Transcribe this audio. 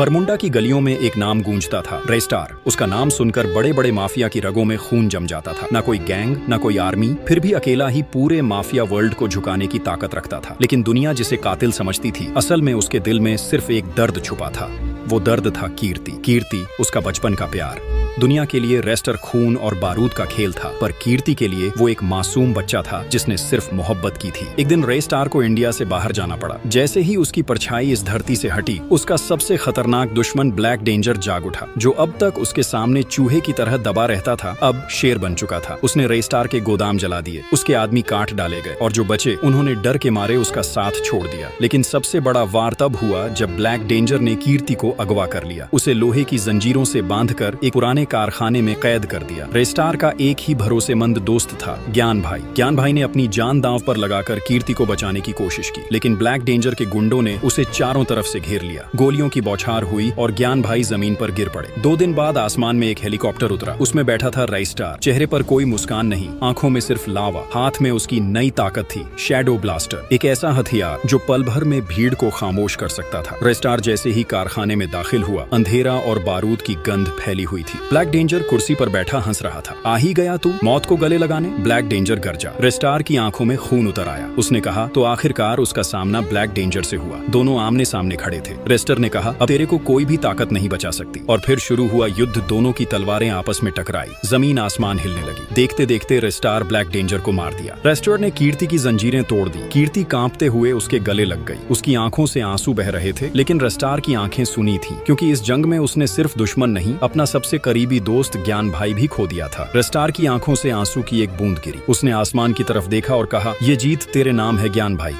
Bermuda की गलियों में एक नाम गूंजता था, रेस्टार। उसका नाम सुनकर बड़े बड़े माफिया की रगों में खून जम जाता था। ना कोई गैंग, ना कोई आर्मी, फिर भी अकेला ही पूरे माफिया वर्ल्ड को झुकाने की ताकत रखता था। लेकिन दुनिया जिसे कातिल समझती थी, असल में उसके दिल में सिर्फ एक दर्द छुपा था। वो दर्द था कीर्ति। कीर्ति उसका बचपन का प्यार। दुनिया के लिए रेस्टर खून और बारूद का खेल था, पर कीर्ति के लिए वो एक मासूम बच्चा था जिसने सिर्फ मोहब्बत की थी। एक दिन रेस्टार को इंडिया से बाहर जाना पड़ा। जैसे ही उसकी परछाई इस धरती से हटी, उसका सबसे खतरनाक दुश्मन ब्लैक डेंजर जाग उठा। जो अब तक उसके सामने चूहे की तरह दबा रहता था, अब शेर बन चुका था। उसने रेस्टार के गोदाम जला दिए, उसके आदमी काट डाले गए और जो बचे उन्होंने डर के मारे उसका साथ छोड़ दिया। लेकिन सबसे बड़ा वार तब हुआ जब ब्लैक डेंजर ने कीर्ति को अगवा कर लिया। उसे लोहे की जंजीरों से बांधकर एक पुराने कारखाने में कैद कर दिया। रेस्टार का एक ही भरोसेमंद दोस्त था, ज्ञान भाई। ज्ञान भाई ने अपनी जान दांव पर लगाकर कीर्ति को बचाने की कोशिश की, लेकिन ब्लैक डेंजर के गुंडों ने उसे चारों तरफ से घेर लिया। गोलियों की बौछार हुई और ज्ञान भाई जमीन पर गिर पड़े। 2 दिन बाद आसमान में एक हेलीकॉप्टर उतरा। उसमें बैठा था रेस्टार। चेहरे पर कोई मुस्कान नहीं, आंखों में सिर्फ लावा। हाथ में उसकी नई ताकत थी, शैडो ब्लास्टर, एक ऐसा हथियार जो पल भर में भीड़ को खामोश कर सकता था। रेस्टार जैसे ही कारखाने में दाखिल हुआ, अंधेरा और बारूद की गंध फैली हुई थी। ब्लैक डेंजर कुर्सी पर बैठा हंस रहा था। आ ही गया तू मौत को गले लगाने? ब्लैक डेंजर गरजा। रेस्टार की आंखों में खून उतर आया। उसने कहा तो आखिरकार उसका सामना ब्लैक डेंजर से हुआ। दोनों आमने सामने खड़े थे। रेस्टर ने कहा अब तेरे को कोई भी ताकत नहीं बचा सकती। और फिर शुरू हुआ युद्ध। दोनों की तलवारें आपस में टकराई, जमीन आसमान हिलने लगी। देखते देखते रेस्टार ब्लैक डेंजर को मार दिया। रेस्टर ने कीर्ति की जंजीरें तोड़ दी। कीर्ति कांपते हुए उसके गले लग गई। उसकी आंखों से आंसू बह रहे थे, लेकिन रेस्टार की आंखें सुनी थी, क्योंकि इस जंग में उसने सिर्फ दुश्मन नहीं, अपना सबसे करीबी दोस्त ज्ञान भाई भी खो दिया था। रेस्टार की आंखों से आंसू की एक बूंद गिरी। उसने आसमान की तरफ देखा और कहा, ये जीत तेरे नाम है ज्ञान भाई।